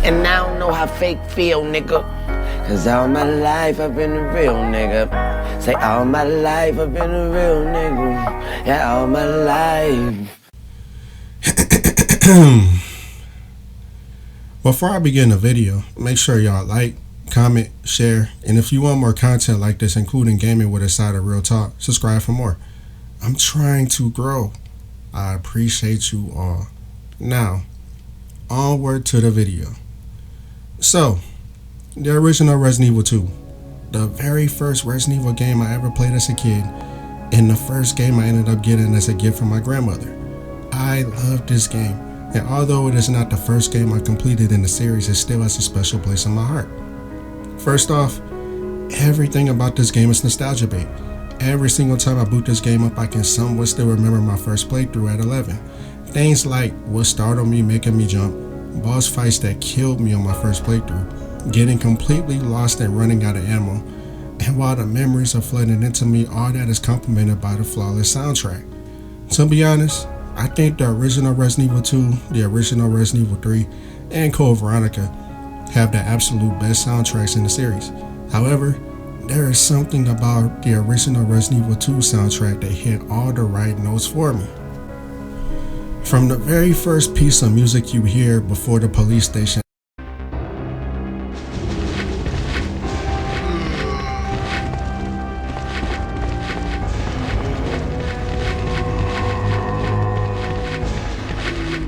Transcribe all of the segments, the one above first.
And I don't know how fake feel, nigga. Cause all my life I've been a real nigga. Say all my life I've been a real nigga. Yeah, all my life. Before I begin the video, make sure y'all like, comment, share, and if you want more content like this, including gaming with a side of real talk, subscribe for more. I'm trying to grow. I appreciate you all. Now, onward to the video. So, the original Resident Evil 2, the very first Resident Evil game I ever played as a kid, and the first game I ended up getting as a gift from my grandmother. I love this game, and although it is not the first game I completed in the series, it still has a special place in my heart. First off, everything about this game is nostalgia bait. Every single time I boot this game up, I can somewhat still remember my first playthrough at 11. Things like what startled me, making me jump, boss fights that killed me on my first playthrough, getting completely lost and running out of ammo, and while the memories are flooding into me, all that is complemented by the flawless soundtrack. To be honest, I think the original Resident Evil 2, the original Resident Evil 3, and Code Veronica have the absolute best soundtracks in the series. However, there is something about the original Resident Evil 2 soundtrack that hit all the right notes for me. From the very first piece of music you hear before the police station,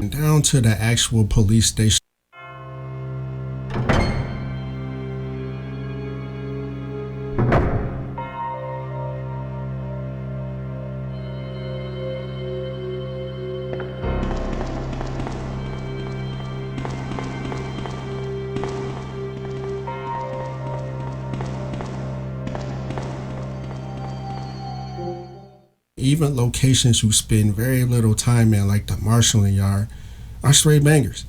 down to the actual police station, even locations you spend very little time in, like the marshalling yard, are straight bangers.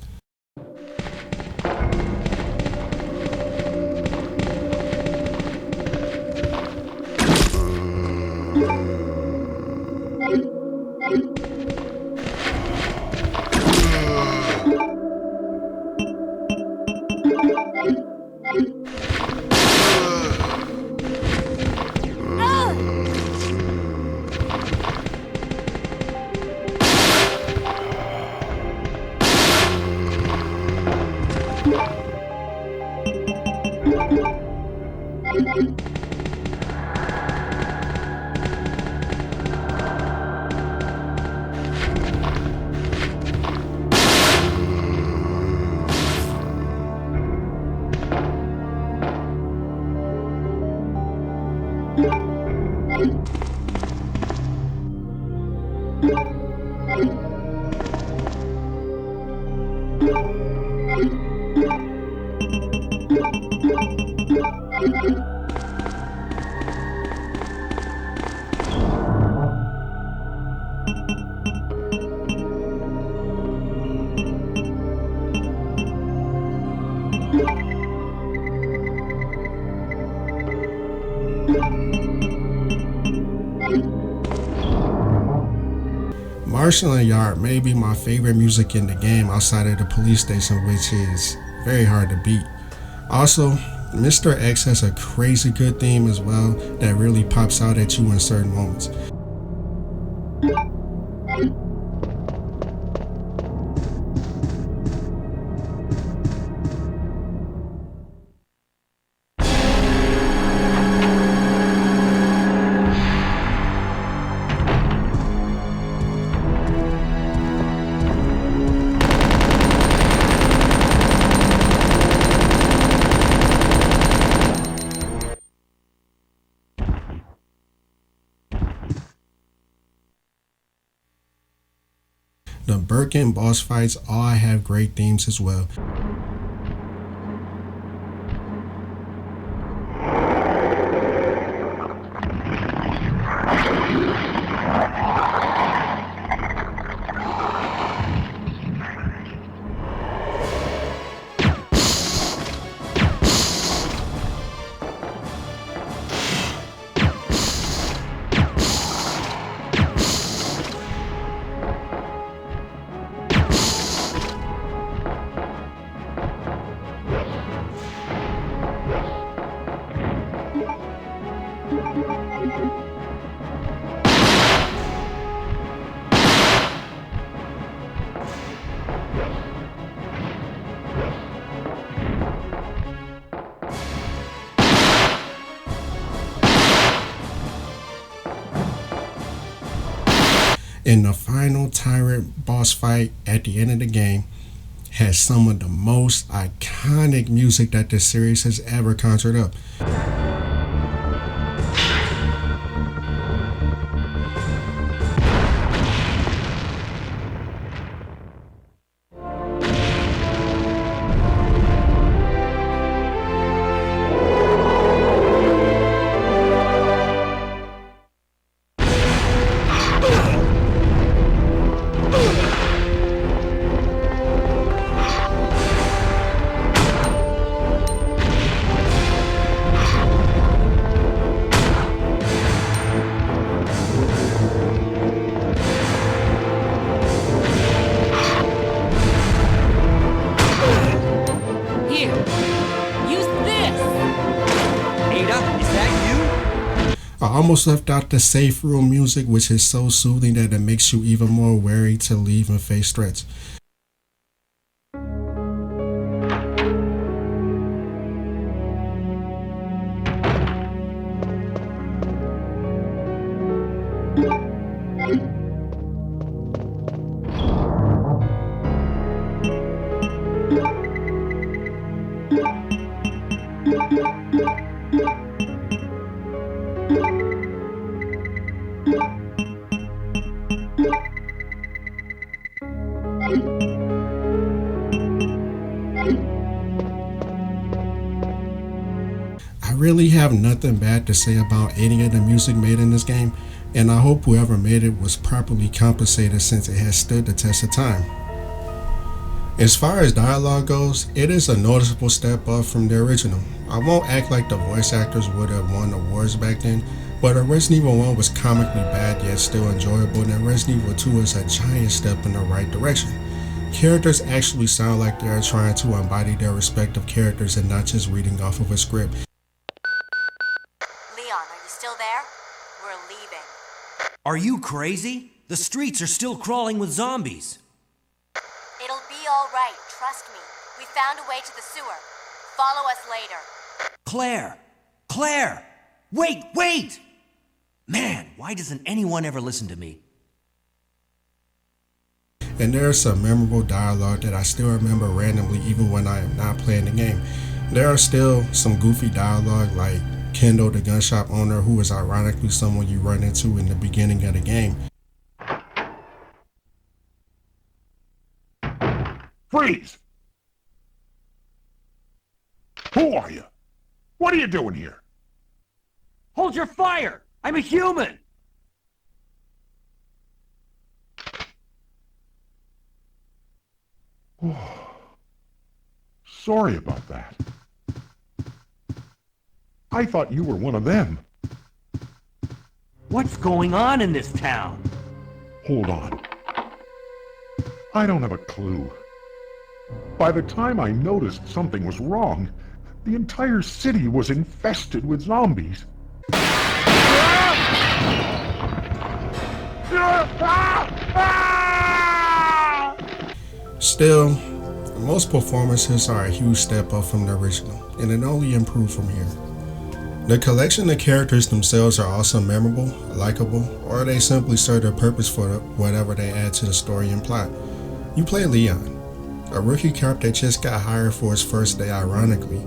Marshalling Yard may be my favorite music in the game outside of the police station, which is very hard to beat. Also, Mr. X has a crazy good theme as well that really pops out at you in certain moments. The Birkin boss fights all have great themes as well. And the final tyrant boss fight at the end of the game has some of the most iconic music that this series has ever conjured up. I almost left out the safe room music, which is so soothing that it makes you even more wary to leave and face threats. I really have nothing bad to say about any of the music made in this game, and I hope whoever made it was properly compensated since it has stood the test of time. As far as dialogue goes, it is a noticeable step up from the original. I won't act like the voice actors would have won awards back then, but Resident Evil 1 was comically bad yet still enjoyable, and Resident Evil 2 is a giant step in the right direction. Characters actually sound like they are trying to embody their respective characters and not just reading off of a script. Leon, are you still there? We're leaving. Are you crazy? The streets are still crawling with zombies. It'll be all right, trust me. We found a way to the sewer. Follow us later. Claire! Claire! Wait! Man, why doesn't anyone ever listen to me? And there is some memorable dialogue that I still remember randomly even when I am not playing the game. There are still some goofy dialogue like Kendall, the gun shop owner, who is ironically someone you run into in the beginning of the game. Freeze! Who are you? What are you doing here? Hold your fire! I'm a human! Sorry about that. I thought you were one of them. What's going on in this town? Hold on. I don't have a clue. By the time I noticed something was wrong, the entire city was infested with zombies. Still, most performances are a huge step up from the original, and it only improved from here. The collection of characters themselves are also memorable, likable, or they simply serve their purpose for whatever they add to the story and plot. You play Leon, a rookie cop that just got hired for his first day ironically,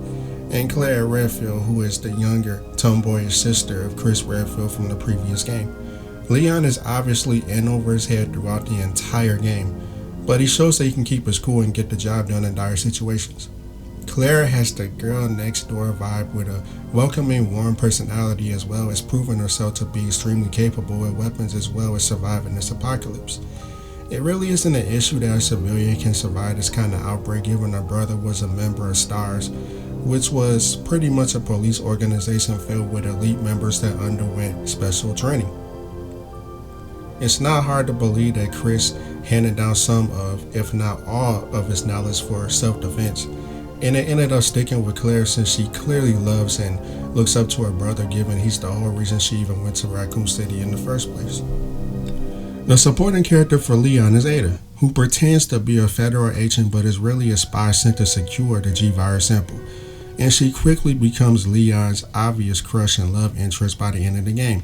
and Claire Redfield, who is the younger, tomboyish sister of Chris Redfield from the previous game. Leon is obviously in over his head throughout the entire game, but he shows that he can keep his cool and get the job done in dire situations. Claire has the girl next door vibe with a welcoming, warm personality, as well as proving herself to be extremely capable with weapons as well as surviving this apocalypse. It really isn't an issue that a civilian can survive this kind of outbreak, given her brother was a member of STARS, which was pretty much a police organization filled with elite members that underwent special training. It's not hard to believe that Chris handed down some of, if not all, of his knowledge for self-defense, and it ended up sticking with Claire since she clearly loves and looks up to her brother, given he's the whole reason she even went to Raccoon City in the first place. The supporting character for Leon is Ada, who pretends to be a federal agent but is really a spy sent to secure the G-Virus sample, and she quickly becomes Leon's obvious crush and love interest by the end of the game.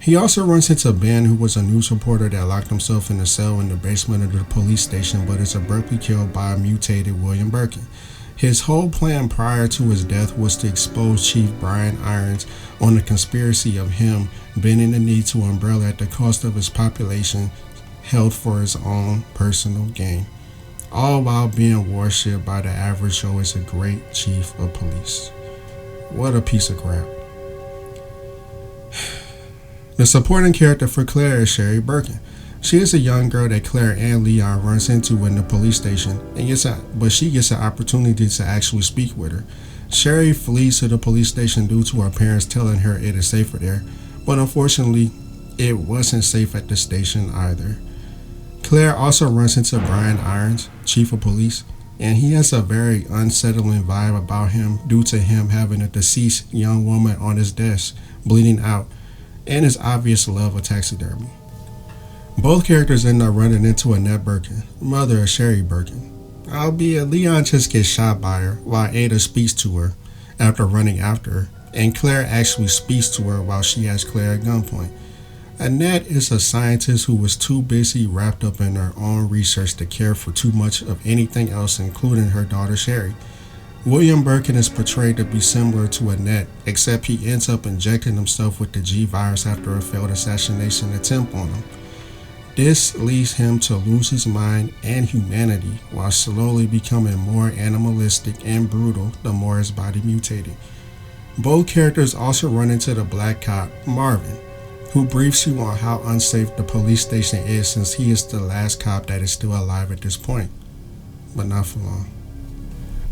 He also runs into Ben, who was a news reporter that locked himself in a cell in the basement of the police station but is abruptly killed by a mutated William Birkin. His whole plan prior to his death was to expose Chief Brian Irons on the conspiracy of him bending the knee to Umbrella at the cost of his population held for his own personal gain, all while being worshipped by the average Joe as a great chief of police. What a piece of crap. The supporting character for Claire is Sherry Birkin. She is a young girl that Claire and Leon runs into in the police station, but she gets an opportunity to actually speak with her. Sherry flees to the police station due to her parents telling her it is safer there, but unfortunately, it wasn't safe at the station either. Claire also runs into Brian Irons, chief of police, and he has a very unsettling vibe about him due to him having a deceased young woman on his desk, bleeding out, and his obvious love of taxidermy. Both characters end up running into Annette Birkin, mother of Sherry Birkin, albeit Leon just gets shot by her while Ada speaks to her after running after her, and Claire actually speaks to her while she has Claire at gunpoint. Annette is a scientist who was too busy wrapped up in her own research to care for too much of anything else, including her daughter Sherry. William Birkin is portrayed to be similar to Annette, except he ends up injecting himself with the G virus after a failed assassination attempt on him. This leads him to lose his mind and humanity while slowly becoming more animalistic and brutal the more his body mutated. Both characters also run into the black cop, Marvin, who briefs you on how unsafe the police station is since he is the last cop that is still alive at this point, but not for long.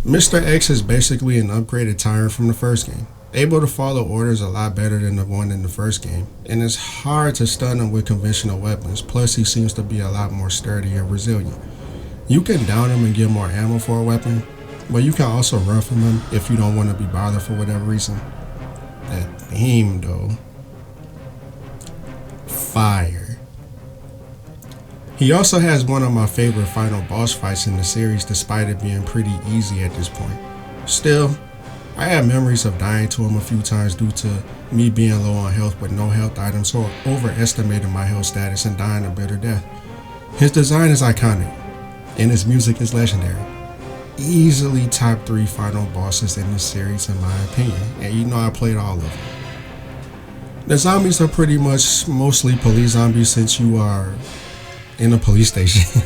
Mr. X is basically an upgraded tyrant from the first game, able to follow orders a lot better than the one in the first game, and it's hard to stun him with conventional weapons, plus he seems to be a lot more sturdy and resilient. You can down him and get more ammo for a weapon, but you can also run from him if you don't want to be bothered for whatever reason. That theme though. Fire. He also has one of my favorite final boss fights in the series despite it being pretty easy at this point. Still, I have memories of dying to him a few times due to me being low on health with no health items or overestimating my health status and dying a bitter death. His design is iconic, and his music is legendary. Easily top 3 final bosses in this series in my opinion, and you know I played all of them. The zombies are pretty much mostly police zombies since you are in a police station.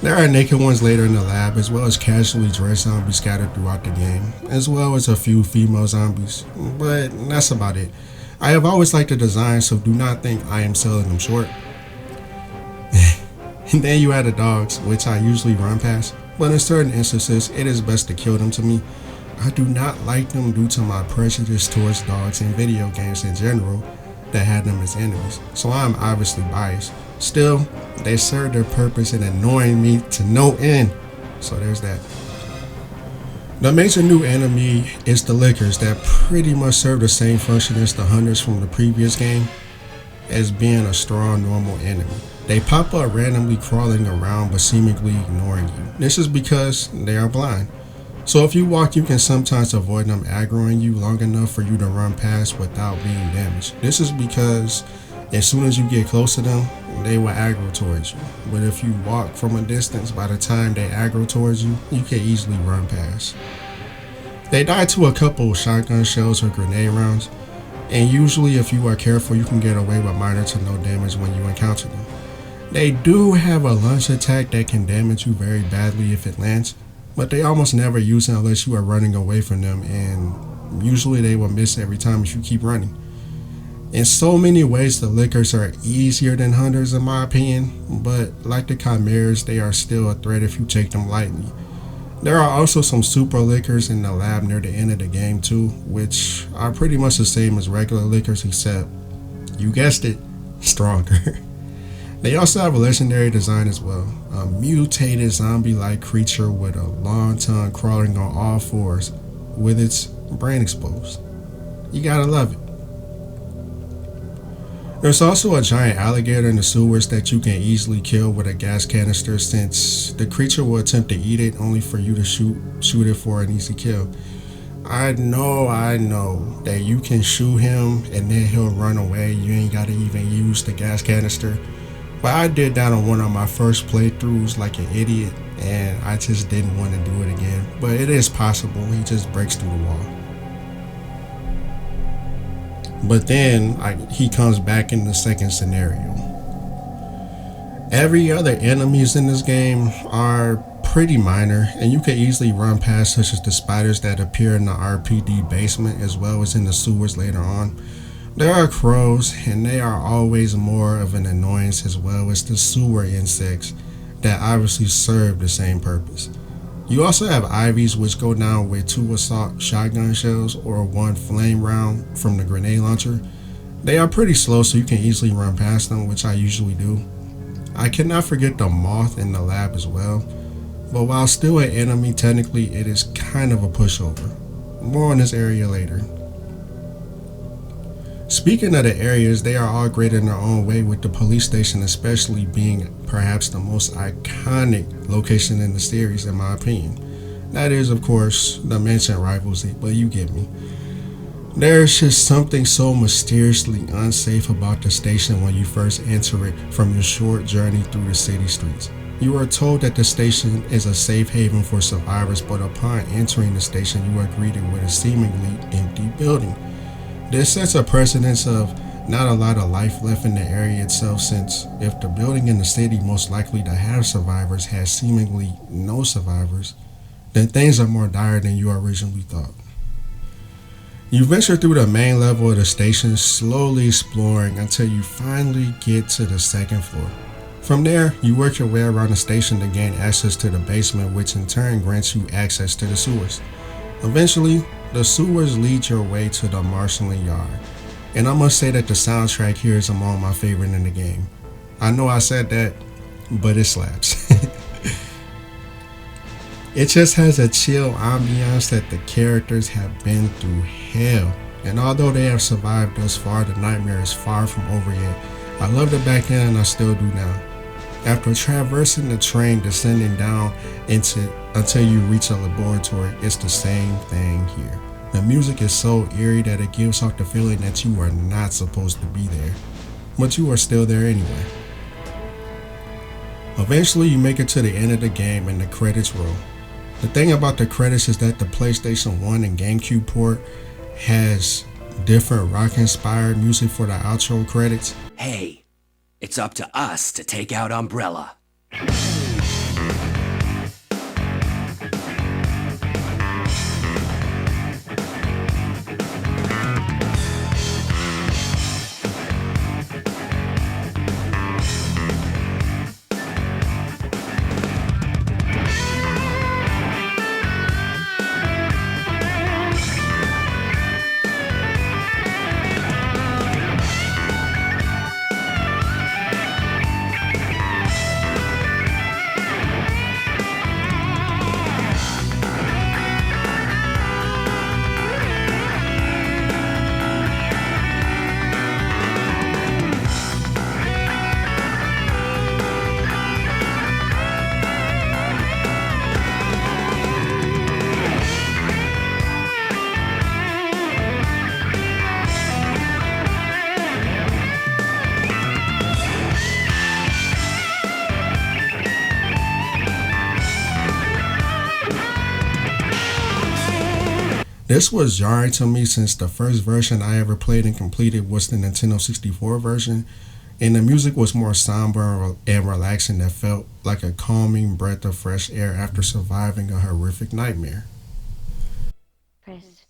There are naked ones later in the lab, as well as casually dressed zombies scattered throughout the game, as well as a few female zombies, but that's about it. I have always liked the design, so do not think I am selling them short. And then you add the dogs, which I usually run past, but in certain instances it is best to kill them to me. I do not like them due to my prejudice towards dogs in video games in general that had them as enemies, so I'm obviously biased. Still, they serve their purpose in annoying me to no end, so there's that. The major new enemy is the Lickers that pretty much serve the same function as the Hunters from the previous game, as being a strong normal enemy. They pop up randomly crawling around but seemingly ignoring you. This is because they are blind. So if you walk, you can sometimes avoid them aggroing you long enough for you to run past without being damaged. This is because as soon as you get close to them, they will aggro towards you. But if you walk from a distance, by the time they aggro towards you, you can easily run past. They die to a couple of shotgun shells or grenade rounds, and usually if you are careful, you can get away with minor to no damage when you encounter them. They do have a launch attack that can damage you very badly if it lands, but they almost never use it unless you are running away from them, and usually they will miss every time if you keep running. In so many ways, the Lickers are easier than Hunters in my opinion, but like the Chimeras, they are still a threat if you take them lightly. There are also some super Lickers in the lab near the end of the game too, which are pretty much the same as regular Lickers except, you guessed it, stronger. They also have a legendary design as well, a mutated zombie-like creature with a long tongue crawling on all fours with its brain exposed. You gotta love it. There's also a giant alligator in the sewers that you can easily kill with a gas canister, since the creature will attempt to eat it only for you to shoot it for an easy kill. I know that you can shoot him and then he'll run away. You ain't gotta even use the gas canister. But I did that on one of my first playthroughs like an idiot, and I just didn't want to do it again. But it is possible, he just breaks through the wall. But then he comes back in the second scenario. Every other enemies in this game are pretty minor, and you can easily run past, such as the spiders that appear in the RPD basement as well as in the sewers later on. There are crows, and they are always more of an annoyance, as well as the sewer insects that obviously serve the same purpose. You also have ivies, which go down with 2 assault shotgun shells or 1 flame round from the grenade launcher. They are pretty slow, so you can easily run past them, which I usually do. I cannot forget the moth in the lab as well, but while still an enemy, technically it is kind of a pushover. More on this area later. Speaking of the areas, they are all great in their own way, with the police station especially being perhaps the most iconic location in the series in my opinion. That is, of course, the mansion rivals, but you get me. There's just something so mysteriously unsafe about the station when you first enter it from your short journey through the city streets. You are told that the station is a safe haven for survivors, but upon entering the station you are greeted with a seemingly empty building. This sets a precedence of not a lot of life left in the area itself, since if the building in the city most likely to have survivors has seemingly no survivors, then things are more dire than you originally thought. You venture through the main level of the station, slowly exploring until you finally get to the second floor. From there, you work your way around the station to gain access to the basement, which in turn grants you access to the sewers. Eventually, the sewers lead your way to the marshalling yard, and I must say that the soundtrack here is among my favorite in the game. I know I said that, but it slaps. It just has a chill ambiance that the characters have been through hell, and although they have survived thus far, the nightmare is far from over yet. I loved it back then and I still do now. After traversing the train descending down until you reach a laboratory, it's the same thing here. The music is so eerie that it gives off the feeling that you are not supposed to be there, but you are still there anyway. Eventually you make it to the end of the game and the credits roll. The thing about the credits is that the PlayStation 1 and Gamecube port has different rock-inspired music for the outro credits. Hey, it's up to us to take out Umbrella. This was jarring to me since the first version I ever played and completed was the Nintendo 64 version, and the music was more somber and relaxing that felt like a calming breath of fresh air after surviving a horrific nightmare. Chris,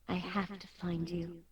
I have to find you.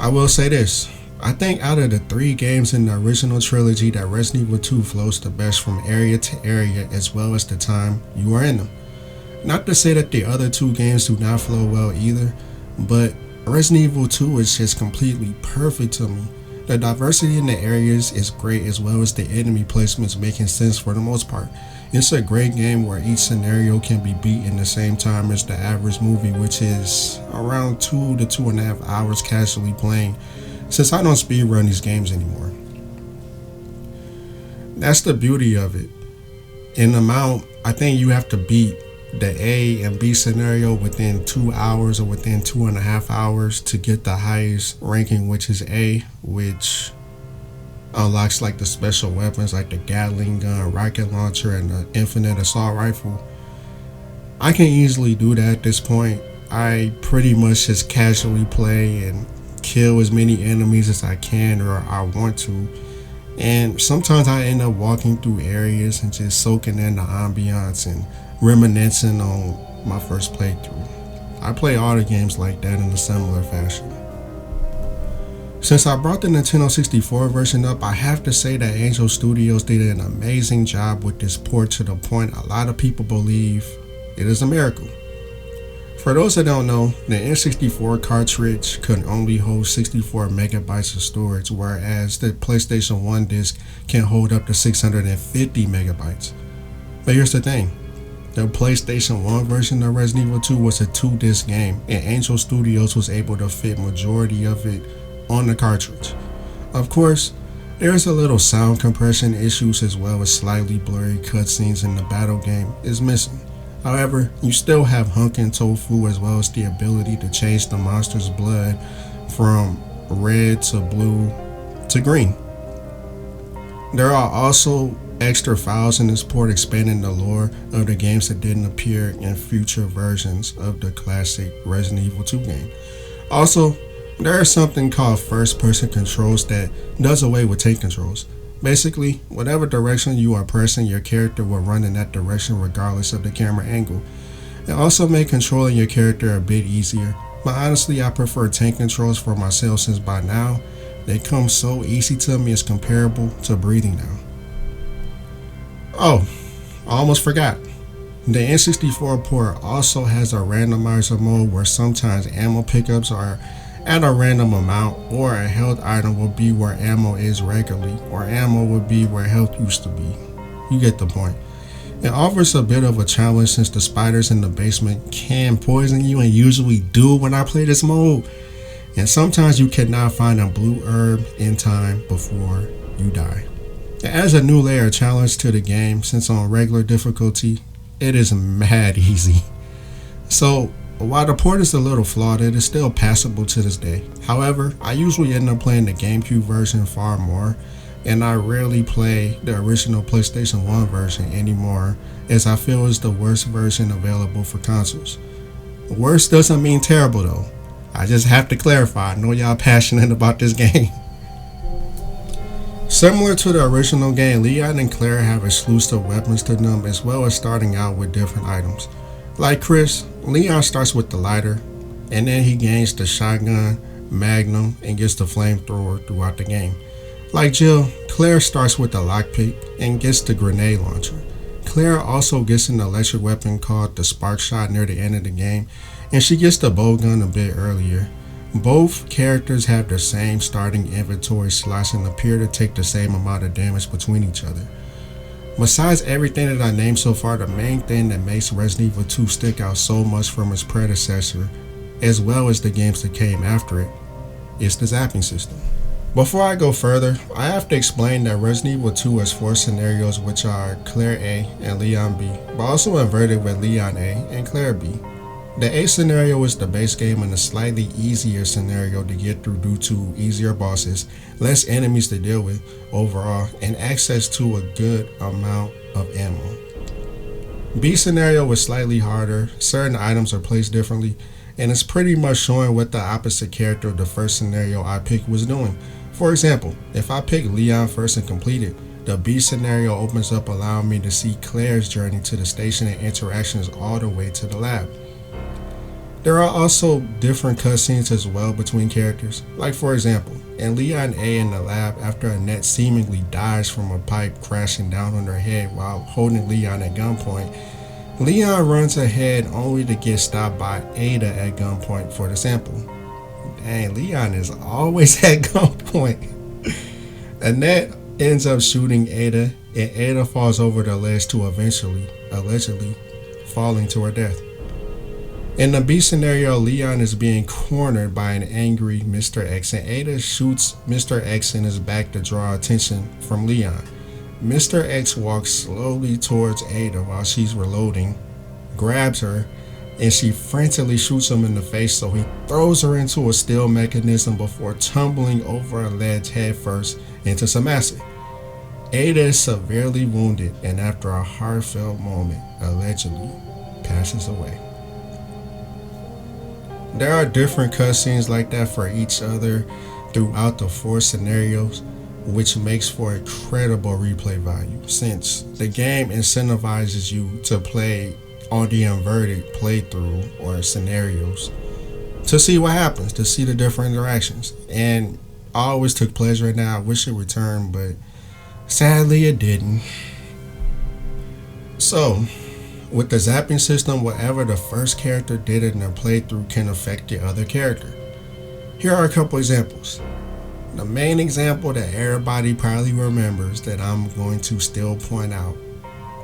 I will say this. I think out of the 3 games in the original trilogy that Resident Evil 2 flows the best from area to area as well as the time you are in them. Not to say that the other 2 games do not flow well either, but Resident Evil 2 is just completely perfect to me. The diversity in the areas is great as well as the enemy placements making sense for the most part. It's a great game where each scenario can be beat in the same time as the average movie, which is around 2 to 2.5 hours casually playing, since I don't speedrun these games anymore. That's the beauty of it. In amount, I think you have to beat the A and B scenario within 2 hours or within 2.5 hours to get the highest ranking, which is A, which unlocks like the special weapons like the Gatling gun, rocket launcher, and the infinite assault rifle. I can easily do that at this point. I pretty much just casually play and kill as many enemies as I can or I want to, and sometimes I end up walking through areas and just soaking in the ambiance and reminiscing on my first playthrough. I play all the games like that in a similar fashion. Since I brought the Nintendo 64 version up, I have to say that Angel Studios did an amazing job with this port to the point a lot of people believe it is a miracle. For those that don't know, the N64 cartridge could only hold 64 megabytes of storage, whereas the PlayStation 1 disc can hold up to 650 megabytes. But here's the thing. The PlayStation 1 version of Resident Evil 2 was a 2-disc game, and Angel Studios was able to fit majority of it on the cartridge. Of course, there's a little sound compression issues as well as slightly blurry cutscenes in the battle game is missing. However, you still have Hunkin' Tofu as well as the ability to change the monster's blood from red to blue to green. There are also extra files in this port expanding the lore of the games that didn't appear in future versions of the classic Resident Evil 2 game. Also, there is something called first-person controls that does away with tank controls. Basically, whatever direction you are pressing, your character will run in that direction regardless of the camera angle. It also made controlling your character a bit easier, but honestly I prefer tank controls for myself since by now, they come so easy to me it's comparable to breathing now. Oh, I almost forgot. The N64 port also has a randomizer mode where sometimes ammo pickups are at a random amount, or a health item will be where ammo is regularly, or ammo will be where health used to be. You get the point. It offers a bit of a challenge since the spiders in the basement can poison you and usually do when I play this mode. And sometimes you cannot find a blue herb in time before you die. It adds a new layer of challenge to the game since on regular difficulty, it is mad easy. So, while the port is a little flawed, it is still passable to this day. However, I usually end up playing the Gamecube version far more, and I rarely play the original PlayStation 1 version anymore, as I feel it's the worst version available for consoles. Worst doesn't mean terrible though. I just have to clarify, I know y'all passionate about this game. Similar to the original game, Leon and Claire have exclusive weapons to them as well as starting out with different items. Like Chris, Leon starts with the lighter, and then he gains the shotgun, magnum, and gets the flamethrower throughout the game. Like Jill, Claire starts with the lockpick and gets the grenade launcher. Claire also gets an electric weapon called the spark shot near the end of the game, and she gets the bow gun a bit earlier. Both characters have the same starting inventory slots and appear to take the same amount of damage between each other. Besides everything that I named so far, the main thing that makes Resident Evil 2 stick out so much from its predecessor, as well as the games that came after it, is the Zapping System. Before I go further, I have to explain that Resident Evil 2 has 4 scenarios, which are Claire A and Leon B, but also inverted with Leon A and Claire B. The A scenario is the base game and a slightly easier scenario to get through due to easier bosses, less enemies to deal with overall, and access to a good amount of ammo. B scenario is slightly harder, certain items are placed differently, and it's pretty much showing what the opposite character of the first scenario I picked was doing. For example, if I pick Leon first and complete it, the B scenario opens up allowing me to see Claire's journey to the station and interactions all the way to the lab. There are also different cutscenes as well between characters. Like for example, in Leon A in the lab after Annette seemingly dies from a pipe crashing down on her head while holding Leon at gunpoint, Leon runs ahead only to get stopped by Ada at gunpoint for the sample. Dang, Leon is always at gunpoint. Annette ends up shooting Ada, and Ada falls over the ledge to eventually, allegedly, falling to her death. In the B scenario, Leon is being cornered by an angry Mr. X, and Ada shoots Mr. X in his back to draw attention from Leon. Mr. X walks slowly towards Ada while she's reloading, grabs her, and she frantically shoots him in the face, so he throws her into a steel mechanism before tumbling over a ledge headfirst into some acid. Ada is severely wounded and after a heartfelt moment, allegedly passes away. There are different cutscenes like that for each other throughout the 4 scenarios, which makes for incredible replay value since the game incentivizes you to play on the inverted playthrough or scenarios to see what happens, to see the different interactions. And I always took pleasure in that. I wish it returned, but sadly it didn't. So, with the zapping system, whatever the first character did in their playthrough can affect the other character. Here are a couple examples. The main example that everybody probably remembers that I'm going to still point out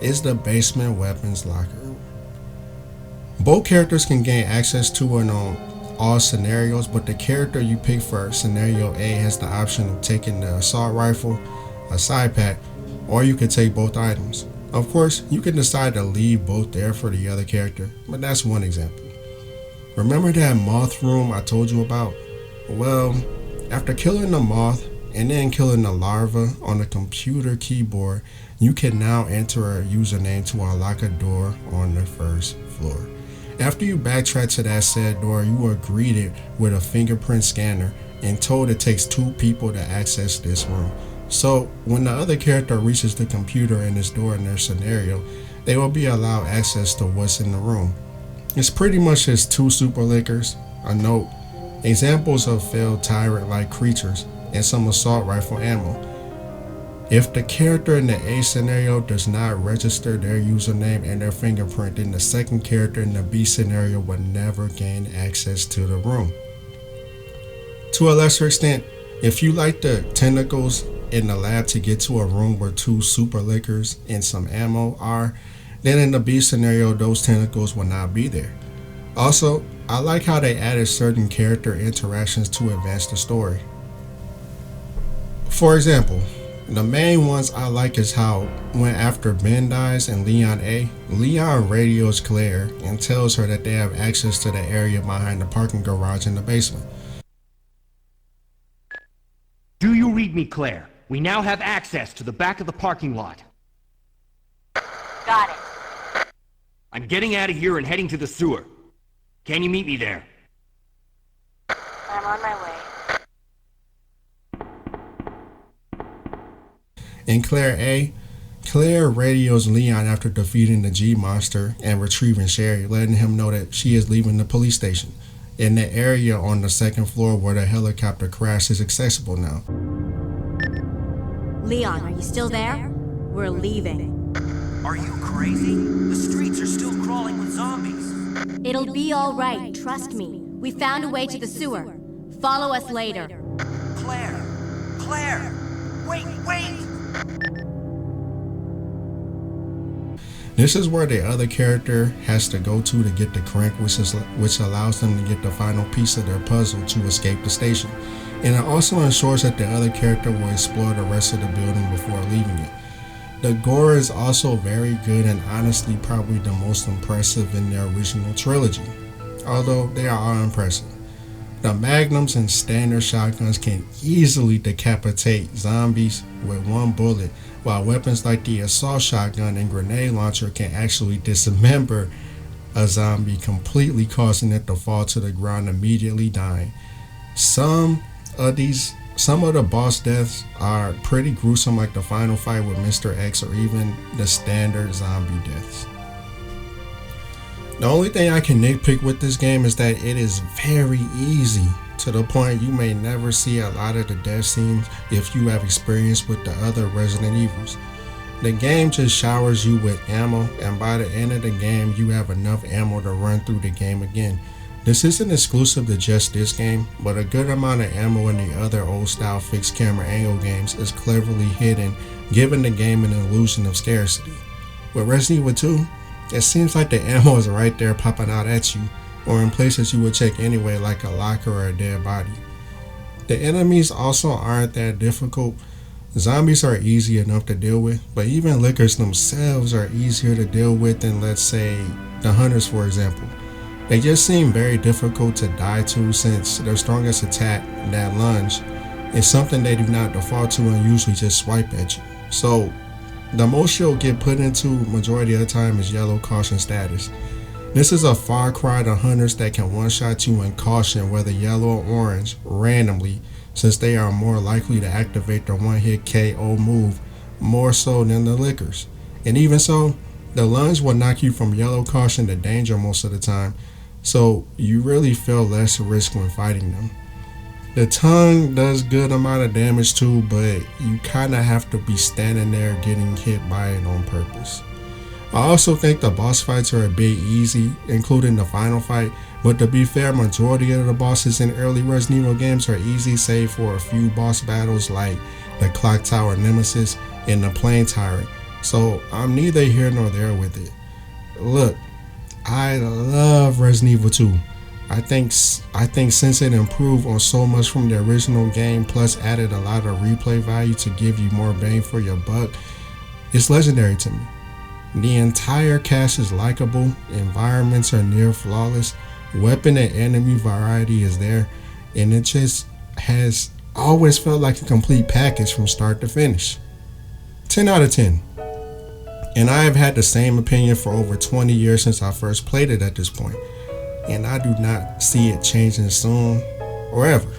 is the basement weapons locker. Both characters can gain access to it on all scenarios, but the character you pick for scenario A has the option of taking the assault rifle, a side pack, or you can take both items. Of course, you can decide to leave both there for the other character, but that's one example. Remember that moth room I told you about? Well, after killing the moth and then killing the larva on the computer keyboard, you can now enter a username to unlock a door on the first floor. After you backtrack to that said door, you are greeted with a fingerprint scanner and told it takes 2 people to access this room. So when the other character reaches the computer and this door in their scenario, they will be allowed access to what's in the room. It's pretty much just 2 super lickers, a note, examples of failed tyrant-like creatures, and some assault rifle ammo. If the character in the A scenario does not register their username and their fingerprint, then the second character in the B scenario will never gain access to the room. To a lesser extent, if you like the tentacles in the lab to get to a room where 2 super lickers and some ammo are, then in the B scenario those tentacles will not be there. Also, I like how they added certain character interactions to advance the story. For example, the main ones I like is how when after Ben dies in Leon A, Leon radios Claire and tells her that they have access to the area behind the parking garage in the basement. Do you read me, Claire? We now have access to the back of the parking lot. Got it. I'm getting out of here and heading to the sewer. Can you meet me there? I'm on my way. In Claire A, Claire radios Leon after defeating the G monster and retrieving Sherry, letting him know that she is leaving the police station. And the area on the 2nd floor where the helicopter crashed is accessible now. Leon, are you still there? We're leaving. Are you crazy? The streets are still crawling with zombies. It'll be all right, trust me. We found a way to the sewer. Follow us later. Claire! Claire! Wait! This is where the other character has to go to get the crank, which allows them to get the final piece of their puzzle to escape the station. And it also ensures that the other character will explore the rest of the building before leaving it. The gore is also very good and honestly probably the most impressive in the original trilogy, although they are all impressive. The magnums and standard shotguns can easily decapitate zombies with 1 bullet, while weapons like the assault shotgun and grenade launcher can actually dismember a zombie, completely causing it to fall to the ground, immediately dying. Some of the boss deaths are pretty gruesome, like the final fight with Mr. X or even the standard zombie deaths. The only thing I can nitpick with this game is that it is very easy, to the point you may never see a lot of the death scenes if you have experience with the other Resident Evils. The game just showers you with ammo, and by the end of the game you have enough ammo to run through the game again. This isn't exclusive to just this game, but a good amount of ammo in the other old style fixed camera angle games is cleverly hidden, giving the game an illusion of scarcity. With Resident Evil 2, it seems like the ammo is right there popping out at you, or in places you would check anyway, like a locker or a dead body. The enemies also aren't that difficult. Zombies are easy enough to deal with, but even lickers themselves are easier to deal with than, let's say, the hunters for example. They just seem very difficult to die to, since their strongest attack, that lunge, is something they do not default to and usually just swipe at you. So the most you'll get put into majority of the time is yellow caution status. This is a far cry to hunters that can one-shot you in caution, whether yellow or orange, randomly, since they are more likely to activate their one-hit KO move more so than the lickers. And even so, the lunge will knock you from yellow caution to danger most of the time, so you really feel less risk when fighting them. The tongue does good amount of damage too, but you kinda have to be standing there getting hit by it on purpose. I also think the boss fights are a bit easy, including the final fight, but to be fair, majority of the bosses in early Resident Evil games are easy save for a few boss battles like the Clock Tower Nemesis and the Plane Tyrant, so I'm neither here nor there with it. Look, I love Resident Evil 2. I think since it improved on so much from the original game, plus added a lot of replay value to give you more bang for your buck, it's legendary to me. The entire cast is likable, environments are near flawless, weapon and enemy variety is there, and it just has always felt like a complete package from start to finish. 10 out of 10. And I have had the same opinion for over 20 years since I first played it at this point, and I do not see it changing soon or ever.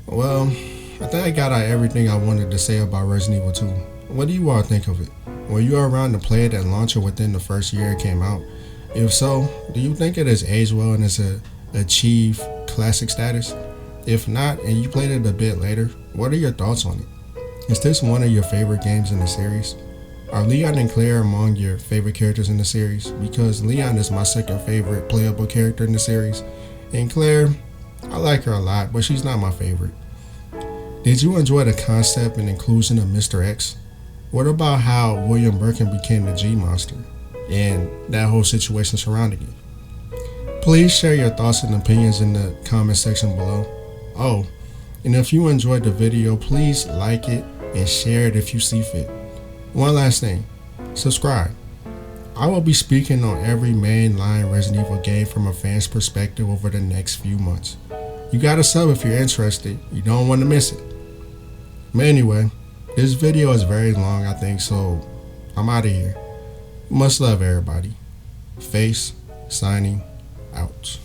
Well, I think I got out everything I wanted to say about Resident Evil 2. What do you all think of it? Were you around to play it at launch or within the first year it came out? If so, do you think it has aged well and has achieved classic status? If not, and you played it a bit later, what are your thoughts on it? Is this one of your favorite games in the series? Are Leon and Claire among your favorite characters in the series? Because Leon is my second favorite playable character in the series, and Claire, I like her a lot, but she's not my favorite. Did you enjoy the concept and inclusion of Mr. X? What about how William Birkin became the G-Monster, and that whole situation surrounding it? Please share your thoughts and opinions in the comment section below. Oh, and if you enjoyed the video, please like it and share it if you see fit. One last thing, subscribe. I will be speaking on every mainline Resident Evil game from a fan's perspective over the next few months. You gotta sub if you're interested, you don't want to miss it. But anyway, this video is very long I think, so I'm out of here. Much love everybody. Face signing out.